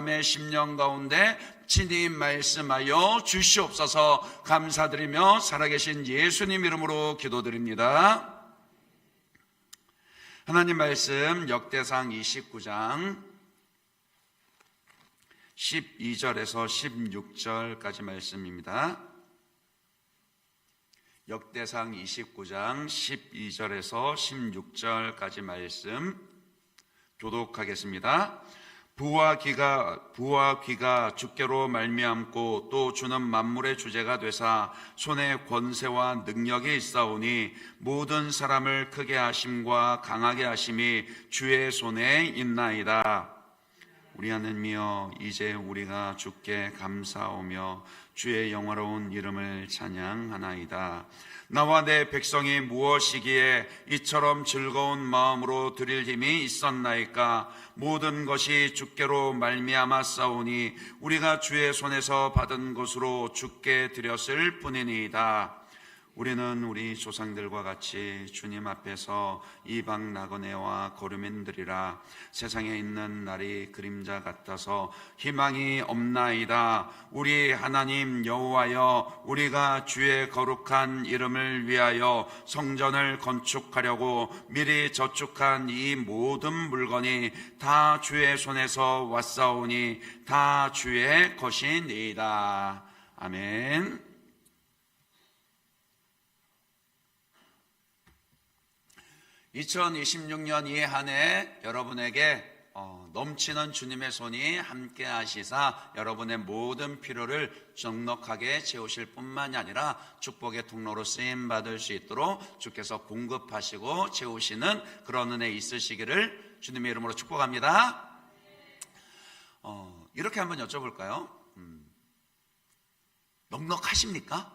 사람의 심령 가운데 친히 말씀하여 주시옵소서. 감사드리며 살아계신 예수님 이름으로 기도드립니다. 하나님 말씀 역대상 29장 12절에서 16절까지 말씀입니다. 역대상 29장 12절에서 16절까지 말씀 교독하겠습니다. 부와 귀가 주께로 말미암고 또 주는 만물의 주제가 되사 손에 권세와 능력이 있사오니 모든 사람을 크게 하심과 강하게 하심이 주의 손에 있나이다. 우리 하나님이여, 이제 우리가 주께 감사하며 주의 영화로운 이름을 찬양하나이다. 나와 내 백성이 무엇이기에 이처럼 즐거운 마음으로 드릴 힘이 있었나이까? 모든 것이 주께로 말미암아 싸우니 우리가 주의 손에서 받은 것으로 주께 드렸을 뿐이니이다. 우리는 우리 조상들과 같이 주님 앞에서 이방 나그네와 거류민들이라. 세상에 있는 날이 그림자 같아서 희망이 없나이다. 우리 하나님 여호와여, 우리가 주의 거룩한 이름을 위하여 성전을 건축하려고 미리 저축한 이 모든 물건이 다 주의 손에서 왔사오니 다 주의 것이니이다. 아멘. 2026년 이 한 해 여러분에게 넘치는 주님의 손이 함께 하시사 여러분의 모든 필요를 넉넉하게 채우실 뿐만이 아니라 축복의 통로로 쓰임받을 수 있도록 주께서 공급하시고 채우시는 그런 은혜 있으시기를 주님의 이름으로 축복합니다. 이렇게 한번 여쭤볼까요? 넉넉하십니까?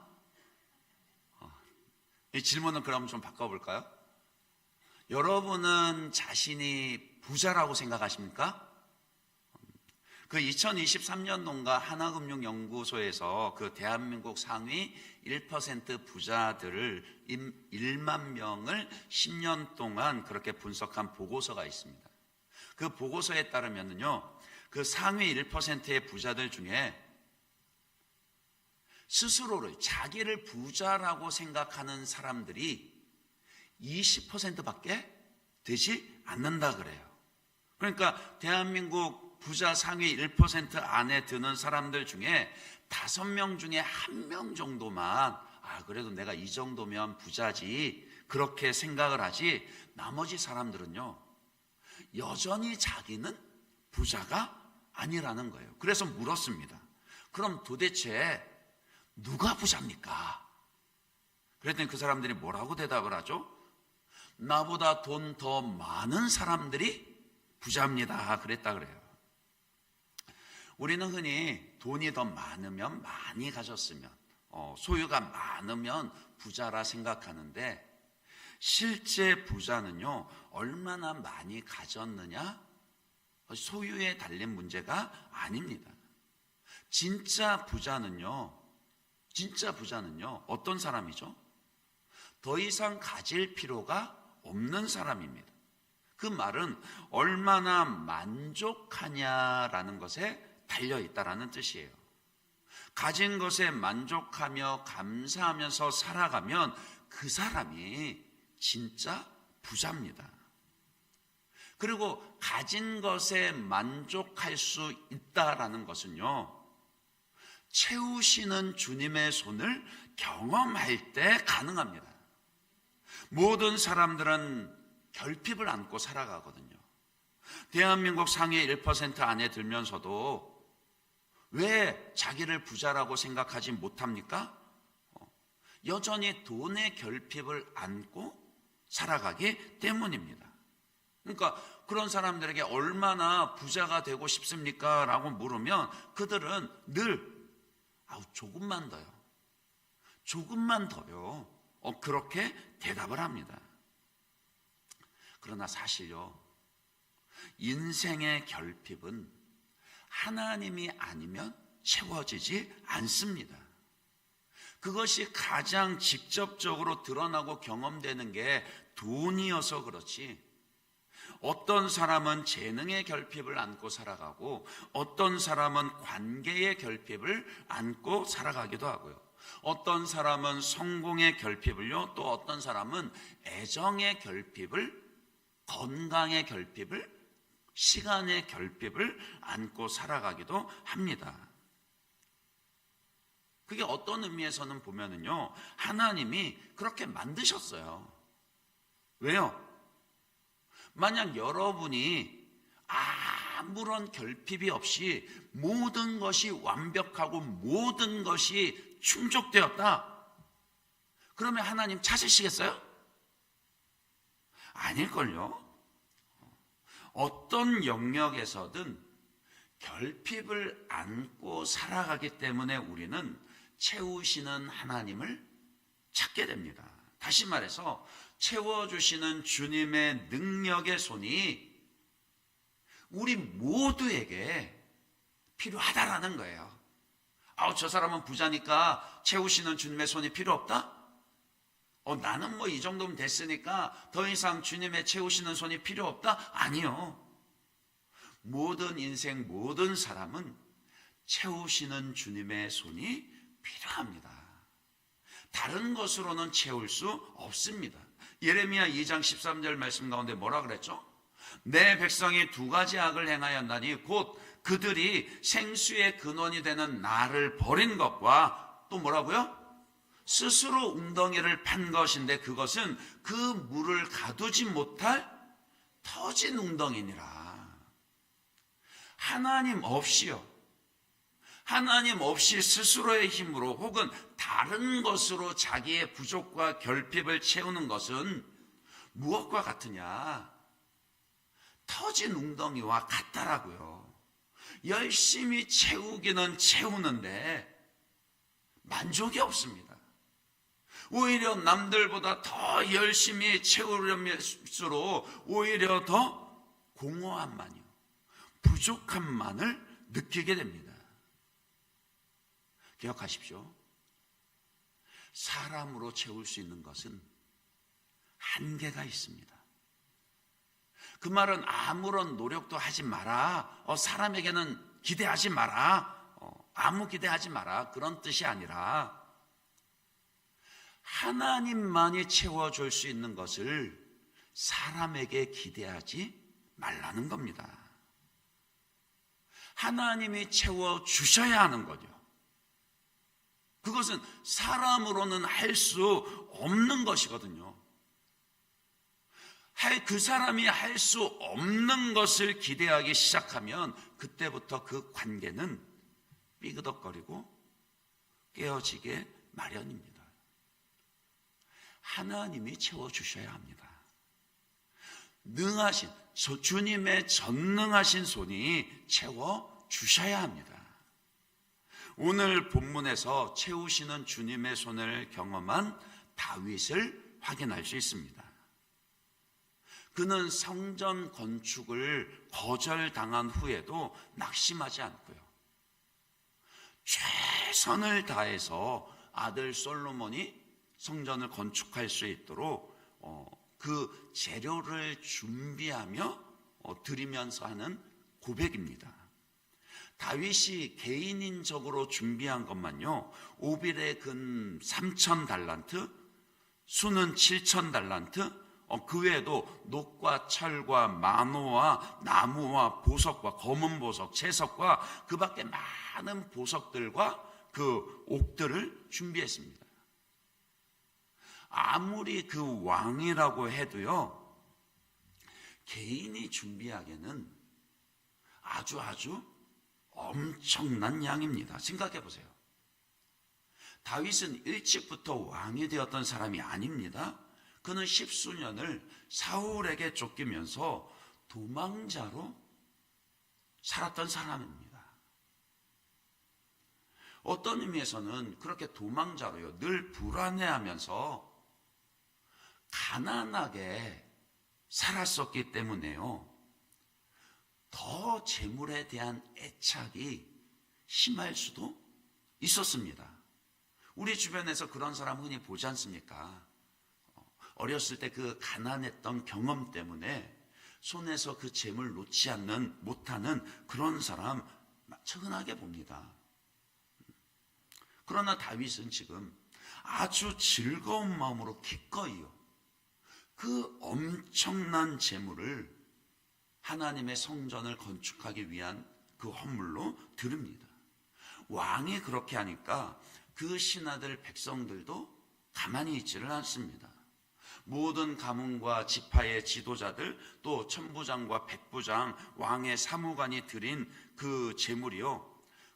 이 질문은 그럼 좀 바꿔볼까요? 여러분은 자신이 부자라고 생각하십니까? 그 2023년도인가 하나금융연구소에서 그 대한민국 상위 1% 부자들을 1만 명을 10년 동안 그렇게 분석한 보고서가 있습니다. 그 보고서에 따르면요, 그 상위 1%의 부자들 중에 스스로를 자기를 부자라고 생각하는 사람들이 20%밖에 되지 않는다 그래요. 그러니까 대한민국 부자 상위 1% 안에 드는 사람들 중에 5명 중에 1명 정도만 그래도 내가 이 정도면 부자지 그렇게 생각을 하지, 나머지 사람들은요 여전히 자기는 부자가 아니라는 거예요. 그래서 물었습니다. 그럼 도대체 누가 부자입니까? 그랬더니 그 사람들이 뭐라고 대답을 하죠? 나보다 돈 더 많은 사람들이 부자입니다 그랬다 그래요. 우리는 흔히 돈이 더 많으면, 많이 가졌으면, 소유가 많으면 부자라 생각하는데, 실제 부자는요 얼마나 많이 가졌느냐, 소유에 달린 문제가 아닙니다. 진짜 부자는요 어떤 사람이죠? 더 이상 가질 필요가 없는 사람입니다. 그 말은 얼마나 만족하냐라는 것에 달려있다라는 뜻이에요. 가진 것에 만족하며 감사하면서 살아가면 그 사람이 진짜 부자입니다. 그리고 가진 것에 만족할 수 있다라는 것은요, 채우시는 주님의 손을 경험할 때 가능합니다. 모든 사람들은 결핍을 안고 살아가거든요. 대한민국 상위 1% 안에 들면서도 왜 자기를 부자라고 생각하지 못합니까? 여전히 돈의 결핍을 안고 살아가기 때문입니다. 그러니까 그런 사람들에게 얼마나 부자가 되고 싶습니까? 라고 물으면 그들은 늘 조금만 더요, 조금만 더요, 그렇게 대답을 합니다. 그러나 사실요, 인생의 결핍은 하나님이 아니면 채워지지 않습니다. 그것이 가장 직접적으로 드러나고 경험되는 게 돈이어서 그렇지, 어떤 사람은 재능의 결핍을 안고 살아가고 어떤 사람은 관계의 결핍을 안고 살아가기도 하고요. 어떤 사람은 성공의 결핍을요, 또 어떤 사람은 애정의 결핍을, 건강의 결핍을, 시간의 결핍을 안고 살아가기도 합니다. 그게 어떤 의미에서는 보면은요, 하나님이 그렇게 만드셨어요. 왜요? 만약 여러분이 아무런 결핍이 없이 모든 것이 완벽하고 모든 것이 충족되었다, 그러면 하나님 찾으시겠어요? 아닐걸요. 어떤 영역에서든 결핍을 안고 살아가기 때문에 우리는 채우시는 하나님을 찾게 됩니다. 다시 말해서 채워주시는 주님의 능력의 손이 우리 모두에게 필요하다라는 거예요. 저 사람은 부자니까 채우시는 주님의 손이 필요 없다? 나는 뭐 이 정도면 됐으니까 더 이상 주님의 채우시는 손이 필요 없다? 아니요. 모든 인생 모든 사람은 채우시는 주님의 손이 필요합니다. 다른 것으로는 채울 수 없습니다. 예레미야 2장 13절 말씀 가운데 뭐라 그랬죠? 내 백성이 두 가지 악을 행하였나니 곧 그들이 생수의 근원이 되는 나를 버린 것과 또 뭐라고요? 스스로 웅덩이를 판 것인데 그것은 그 물을 가두지 못할 터진 웅덩이니라. 하나님 없이요, 하나님 없이 스스로의 힘으로 혹은 다른 것으로 자기의 부족과 결핍을 채우는 것은 무엇과 같으냐? 터진 웅덩이와 같다라고요. 열심히 채우기는 채우는데 만족이 없습니다. 오히려 남들보다 더 열심히 채우려면수록 오히려 더 공허함만요, 부족함만을 느끼게 됩니다. 기억하십시오. 사람으로 채울 수 있는 것은 한계가 있습니다. 그 말은 아무런 노력도 하지 마라, 사람에게는 기대하지 마라, 아무 기대하지 마라, 그런 뜻이 아니라 하나님만이 채워줄 수 있는 것을 사람에게 기대하지 말라는 겁니다. 하나님이 채워주셔야 하는 거죠. 그것은 사람으로는 할 수 없는 것이거든요. 그 사람이 할 수 없는 것을 기대하기 시작하면 그때부터 그 관계는 삐그덕거리고 깨어지게 마련입니다. 하나님이 채워주셔야 합니다. 능하신 주님의 전능하신 손이 채워주셔야 합니다. 오늘 본문에서 채우시는 주님의 손을 경험한 다윗을 확인할 수 있습니다. 그는 성전 건축을 거절당한 후에도 낙심하지 않고요, 최선을 다해서 아들 솔로몬이 성전을 건축할 수 있도록 그 재료를 준비하며 드리면서 하는 고백입니다. 다윗이 개인적으로 준비한 것만요, 오빌의 근 3,000달란트, 수는 7,000달란트, 그 외에도 녹과 철과 만호와 나무와 보석과 검은 보석, 채석과 그 밖에 많은 보석들과 그 옥들을 준비했습니다. 아무리 그 왕이라고 해도요, 개인이 준비하기에는 아주 엄청난 양입니다. 생각해 보세요. 다윗은 일찍부터 왕이 되었던 사람이 아닙니다. 그는 십수년을 사울에게 쫓기면서 도망자로 살았던 사람입니다. 어떤 의미에서는 그렇게 도망자로요, 늘 불안해하면서 가난하게 살았었기 때문에요, 더 재물에 대한 애착이 심할 수도 있었습니다. 우리 주변에서 그런 사람 흔히 보지 않습니까? 어렸을 때 그 가난했던 경험 때문에 손에서 그 재물 놓지 못하는 그런 사람 측은하게 봅니다. 그러나 다윗은 지금 아주 즐거운 마음으로 기꺼이요, 그 엄청난 재물을 하나님의 성전을 건축하기 위한 그 헌물로 드립니다. 왕이 그렇게 하니까 그 신하들 백성들도 가만히 있지를 않습니다. 모든 가문과 지파의 지도자들, 또 천부장과 백부장, 왕의 사무관이 드린 그 재물이요,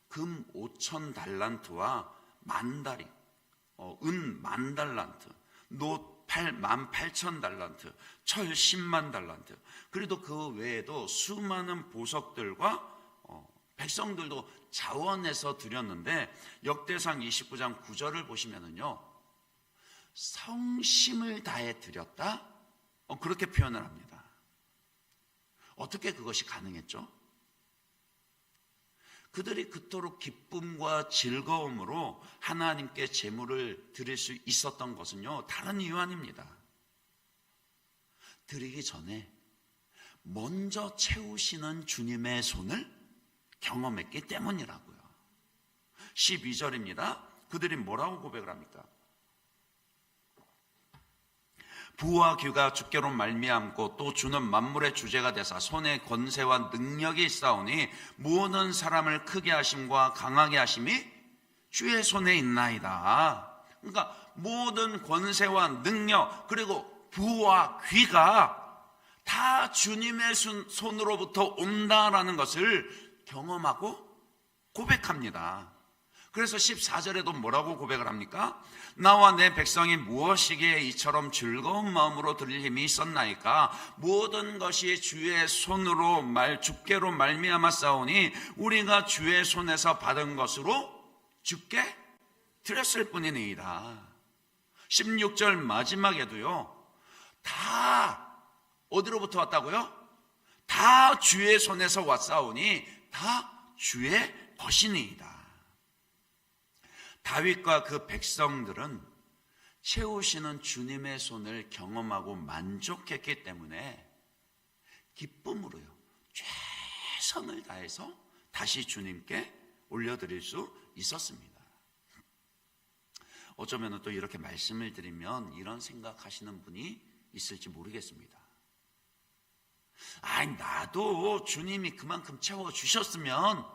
금 5,000달란트와 만다리, 은 10,000달란트, 놋 18,000달란트, 철 100,000달란트, 그래도 그 외에도 수많은 보석들과 백성들도 자원해서 드렸는데, 역대상 29장 9절을 보시면은요, 성심을 다해 드렸다, 그렇게 표현을 합니다. 어떻게 그것이 가능했죠? 그들이 그토록 기쁨과 즐거움으로 하나님께 제물을 드릴 수 있었던 것은요, 다른 이유 아닙니다. 드리기 전에 먼저 채우시는 주님의 손을 경험했기 때문이라고요. 12절입니다. 그들이 뭐라고 고백을 합니까? 부와 귀가 주께로 말미암고 또 주는 만물의 주제가 되사 손에 권세와 능력이 있사오니 모든 사람을 크게 하심과 강하게 하심이 주의 손에 있나이다. 그러니까 모든 권세와 능력, 그리고 부와 귀가 다 주님의 손으로부터 온다라는 것을 경험하고 고백합니다. 그래서 14절에도 뭐라고 고백을 합니까? 나와 내 백성이 무엇이기에 이처럼 즐거운 마음으로 드릴 힘이 있었나이까? 모든 것이 주의 손으로 주께로 말미암아 싸우니 우리가 주의 손에서 받은 것으로 주께 드렸을 뿐이니이다. 16절 마지막에도요, 다 어디로부터 왔다고요? 다 주의 손에서 왔사오니 다 주의 것이니이다. 다윗과 그 백성들은 채우시는 주님의 손을 경험하고 만족했기 때문에 기쁨으로요, 최선을 다해서 다시 주님께 올려드릴 수 있었습니다. 어쩌면 또 이렇게 말씀을 드리면 이런 생각하시는 분이 있을지 모르겠습니다. 아니, 나도 주님이 그만큼 채워주셨으면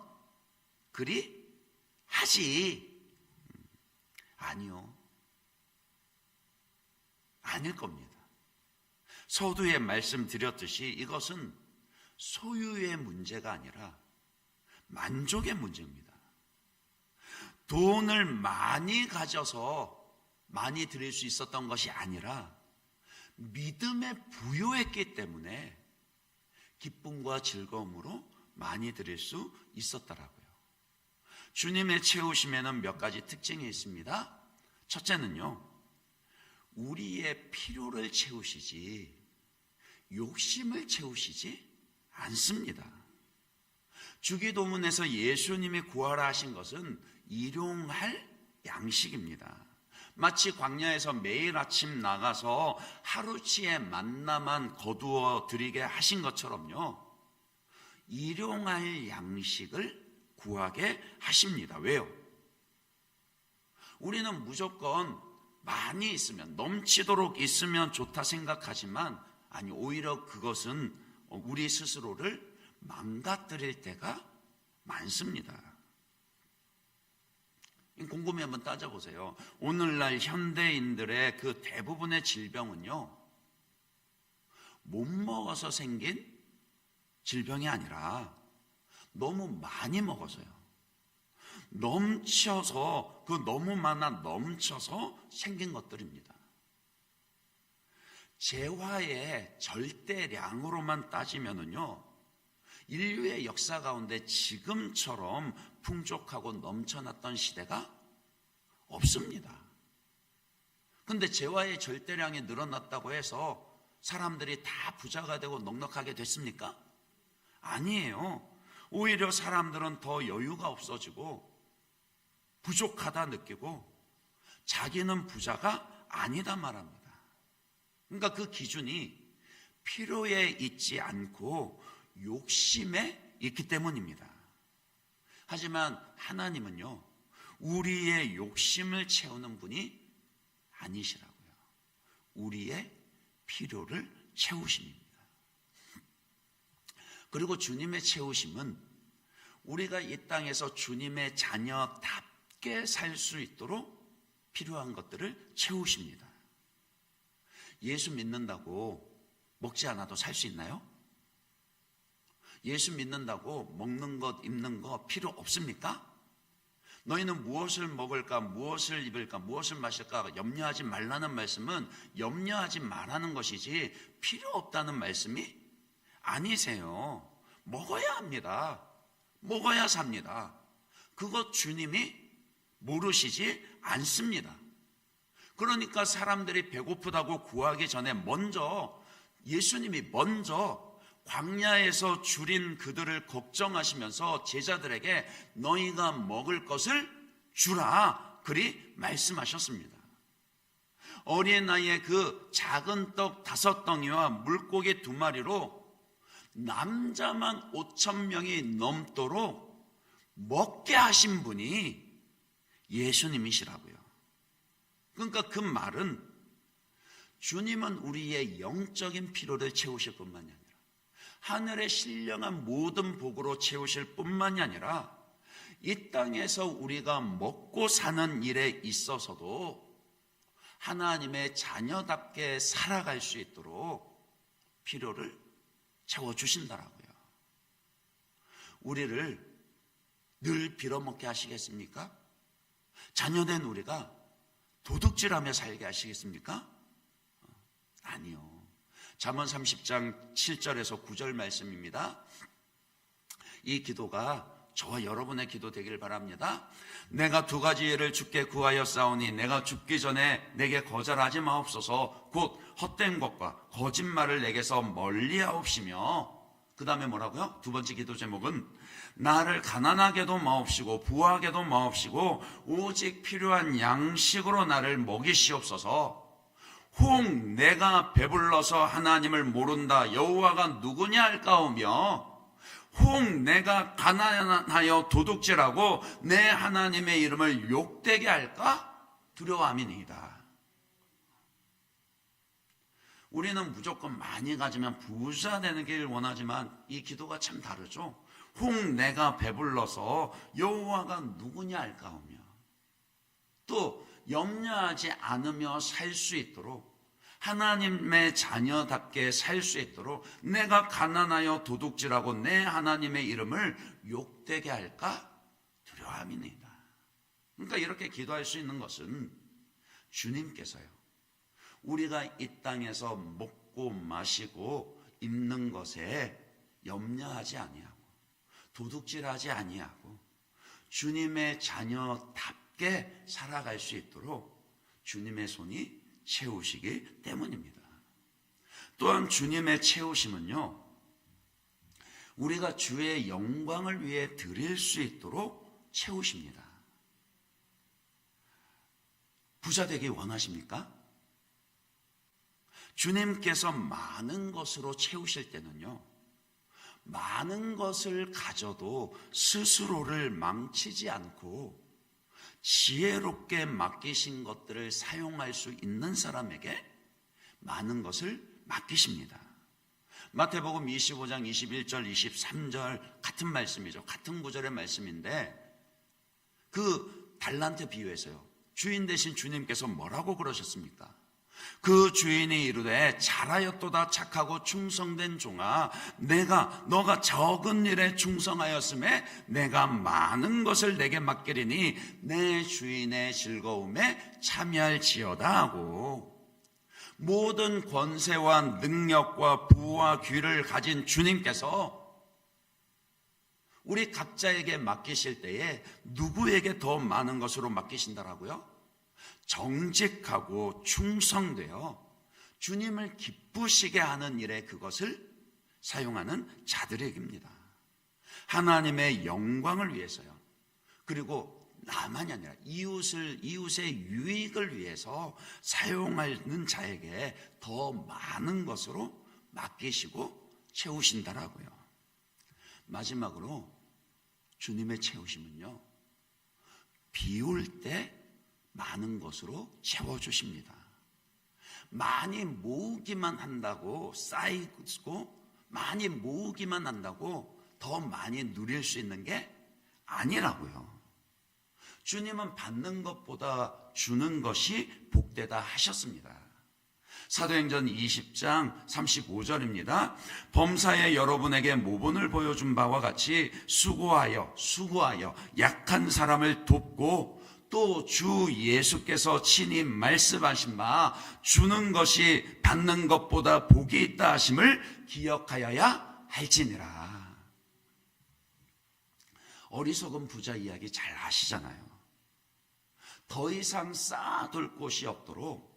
그리 하지. 아니요, 아닐 겁니다. 서두에 말씀드렸듯이 이것은 소유의 문제가 아니라 만족의 문제입니다. 돈을 많이 가져서 많이 드릴 수 있었던 것이 아니라 믿음에 부요했기 때문에 기쁨과 즐거움으로 많이 드릴 수 있었더라고요. 주님의 채우심에는 몇 가지 특징이 있습니다. 첫째는요, 우리의 필요를 채우시지 욕심을 채우시지 않습니다. 주기도문에서 예수님이 구하라 하신 것은 일용할 양식입니다. 마치 광야에서 매일 아침 나가서 하루치의 만나만 거두어 드리게 하신 것처럼요, 일용할 양식을 구하게 하십니다. 왜요? 우리는 무조건 많이 있으면, 넘치도록 있으면 좋다 생각하지만, 아니, 오히려 그것은 우리 스스로를 망가뜨릴 때가 많습니다. 곰곰이 한번 따져보세요. 오늘날 현대인들의 그 대부분의 질병은요, 못 먹어서 생긴 질병이 아니라 너무 많이 먹어서요, 넘쳐서, 그 너무 많아 넘쳐서 생긴 것들입니다. 재화의 절대량으로만 따지면은요, 인류의 역사 가운데 지금처럼 풍족하고 넘쳐났던 시대가 없습니다. 근데 재화의 절대량이 늘어났다고 해서 사람들이 다 부자가 되고 넉넉하게 됐습니까? 아니에요. 오히려 사람들은 더 여유가 없어지고 부족하다 느끼고 자기는 부자가 아니다 말합니다. 그러니까 그 기준이 필요에 있지 않고 욕심에 있기 때문입니다. 하지만 하나님은요, 우리의 욕심을 채우는 분이 아니시라고요. 우리의 필요를 채우십니다. 그리고 주님의 채우심은 우리가 이 땅에서 주님의 자녀답게 살 수 있도록 필요한 것들을 채우십니다. 예수 믿는다고 먹지 않아도 살 수 있나요? 예수 믿는다고 먹는 것, 입는 것 필요 없습니까? 너희는 무엇을 먹을까, 무엇을 입을까, 무엇을 마실까 염려하지 말라는 말씀은 염려하지 말라는 것이지 필요 없다는 말씀이 아니세요. 먹어야 합니다. 먹어야 삽니다. 그것 주님이 모르시지 않습니다. 그러니까 사람들이 배고프다고 구하기 전에 예수님이 먼저 광야에서 줄인 그들을 걱정하시면서 제자들에게 너희가 먹을 것을 주라 그리 말씀하셨습니다. 어린 나이에 그 작은 떡 5덩이와 물고기 2마리로 남자만 5,000명이 넘도록 먹게 하신 분이 예수님이시라고요. 그러니까 그 말은 주님은 우리의 영적인 필요를 채우실 뿐만이 아니라 하늘의 신령한 모든 복으로 채우실 뿐만이 아니라 이 땅에서 우리가 먹고 사는 일에 있어서도 하나님의 자녀답게 살아갈 수 있도록 필요를 채워주신다라고요. 우리를 늘 빌어먹게 하시겠습니까? 자녀된 우리가 도둑질하며 살게 하시겠습니까? 아니요. 잠언 30장 7절에서 9절 말씀입니다. 이 기도가 저와 여러분의 기도 되길 바랍니다. 내가 2가지 일을 주께 구하였사오니 내가 죽기 전에 내게 거절하지 마옵소서. 곧 헛된 것과 거짓말을 내게서 멀리하옵시며, 그 다음에 뭐라고요? 2번째 기도 제목은 나를 가난하게도 마옵시고 부하게도 마옵시고 오직 필요한 양식으로 나를 먹이시옵소서. 혹 내가 배불러서 하나님을 모른다 여호와가 누구냐 할까오며 혹 내가 가난하여 도둑질하고 내 하나님의 이름을 욕되게 할까 두려워함이니이다. 우리는 무조건 많이 가지면 부자 되는 길 원하지만 이 기도가 참 다르죠. 혹 내가 배불러서 여호와가 누구냐 할까오며, 또 염려하지 않으며 살 수 있도록 하나님의 자녀답게 살 수 있도록 내가 가난하여 도둑질하고 내 하나님의 이름을 욕되게 할까 두려워함이니이다. 그러니까 이렇게 기도할 수 있는 것은 주님께서요, 우리가 이 땅에서 먹고 마시고 입는 것에 염려하지 아니하고 도둑질하지 아니하고 주님의 자녀답게 살아갈 수 있도록 주님의 손이 채우시기 때문입니다. 또한 주님의 채우심은요, 우리가 주의 영광을 위해 드릴 수 있도록 채우십니다. 부자 되기 원하십니까? 주님께서 많은 것으로 채우실 때는요, 많은 것을 가져도 스스로를 망치지 않고 지혜롭게 맡기신 것들을 사용할 수 있는 사람에게 많은 것을 맡기십니다. 마태복음 25장 21절 23절 같은 말씀이죠. 같은 구절의 말씀인데 그 달란트 비유에서요, 주인 대신 주님께서 뭐라고 그러셨습니까? 그 주인이 이르되 잘하였도다 착하고 충성된 종아, 너가 적은 일에 충성하였음에 내가 많은 것을 내게 맡기리니 내 주인의 즐거움에 참여할지어다 하고, 모든 권세와 능력과 부와 귀를 가진 주님께서 우리 각자에게 맡기실 때에 누구에게 더 많은 것으로 맡기신다라고요? 정직하고 충성되어 주님을 기쁘시게 하는 일에 그것을 사용하는 자들에게입니다. 하나님의 영광을 위해서요. 그리고 나만이 아니라 이웃의 유익을 위해서 사용하는 자에게 더 많은 것으로 맡기시고 채우신다라고요. 마지막으로 주님의 채우심은요, 비울 때 많은 것으로 채워주십니다. 많이 모으기만 한다고 쌓이고, 많이 모으기만 한다고 더 많이 누릴 수 있는 게 아니라고요. 주님은 받는 것보다 주는 것이 복되다 하셨습니다. 사도행전 20장 35절입니다. 범사에 여러분에게 모본을 보여준 바와 같이 수고하여 약한 사람을 돕고, 또 주 예수께서 친히 말씀하신 바 주는 것이 받는 것보다 복이 있다 하심을 기억하여야 할지니라. 어리석은 부자 이야기 잘 아시잖아요. 더 이상 쌓아둘 곳이 없도록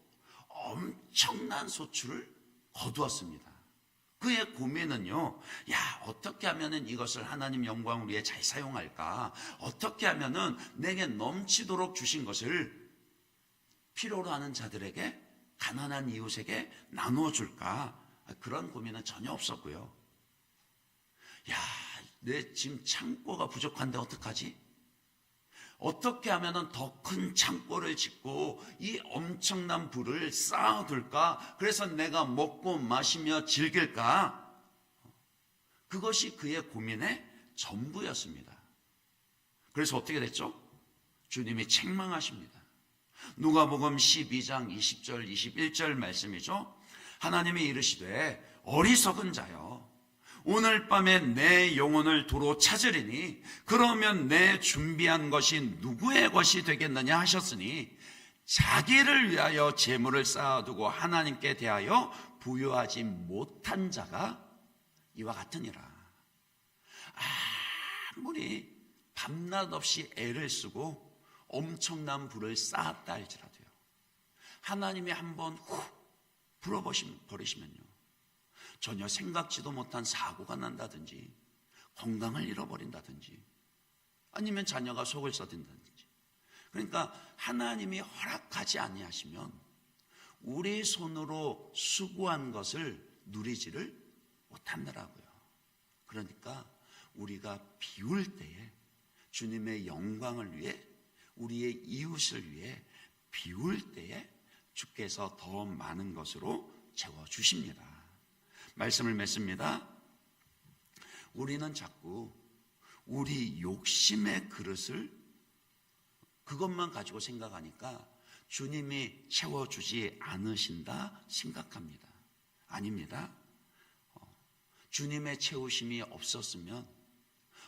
엄청난 소출을 거두었습니다. 그의 고민은요, 어떻게 하면 이것을 하나님 영광을 위해 잘 사용할까? 어떻게 하면 내게 넘치도록 주신 것을 필요로 하는 자들에게, 가난한 이웃에게 나누어 줄까? 그런 고민은 전혀 없었고요. 내 지금 창고가 부족한데 어떡하지? 어떻게 하면 더 큰 창고를 짓고 이 엄청난 부를 쌓아둘까? 그래서 내가 먹고 마시며 즐길까? 그것이 그의 고민의 전부였습니다. 그래서 어떻게 됐죠? 주님이 책망하십니다. 누가복음 12장 20절 21절 말씀이죠. 하나님이 이르시되 어리석은 자여, 오늘 밤에 내 영혼을 도로 찾으리니 그러면 내 준비한 것이 누구의 것이 되겠느냐 하셨으니, 자기를 위하여 재물을 쌓아두고 하나님께 대하여 부여하지 못한 자가 이와 같으니라. 아무리 밤낮 없이 애를 쓰고 엄청난 부를 쌓았다 할지라도요, 하나님이 한번 불어버리시면요, 전혀 생각지도 못한 사고가 난다든지, 건강을 잃어버린다든지, 아니면 자녀가 속을 썩인다든지. 그러니까 하나님이 허락하지 아니하시면 우리 손으로 수고한 것을 누리지를 못하더라고요. 그러니까 우리가 비울 때에 주님의 영광을 위해, 우리의 이웃을 위해 비울 때에 주께서 더 많은 것으로 채워주십니다. 말씀을 맺습니다. 우리는 자꾸 우리 욕심의 그릇을, 그것만 가지고 생각하니까 주님이 채워주지 않으신다 생각합니다. 아닙니다. 주님의 채우심이 없었으면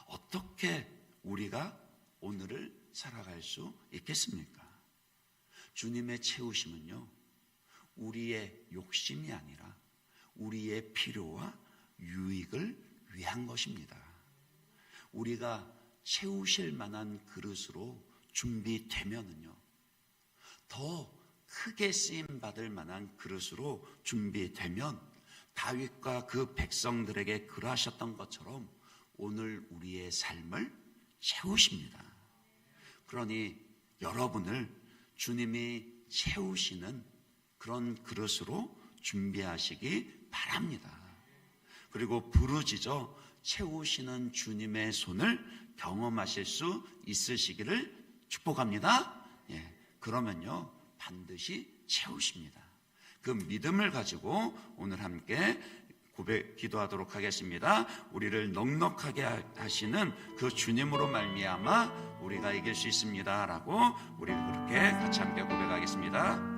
어떻게 우리가 오늘을 살아갈 수 있겠습니까? 주님의 채우심은요, 우리의 욕심이 아니라 우리의 필요와 유익을 위한 것입니다. 우리가 채우실 만한 그릇으로 준비되면은요, 더 크게 쓰임 받을 만한 그릇으로 준비되면 다윗과 그 백성들에게 그러하셨던 것처럼 오늘 우리의 삶을 채우십니다. 그러니 여러분을 주님이 채우시는 그런 그릇으로 준비하시기 바랍니다. 그리고 부르짖어 채우시는 주님의 손을 경험하실 수 있으시기를 축복합니다. 그러면요, 반드시 채우십니다. 그 믿음을 가지고 오늘 함께 기도하도록 하겠습니다. 우리를 넉넉하게 하시는 그 주님으로 말미암아 우리가 이길 수 있습니다라고 우리 그렇게 같이 함께 고백하겠습니다.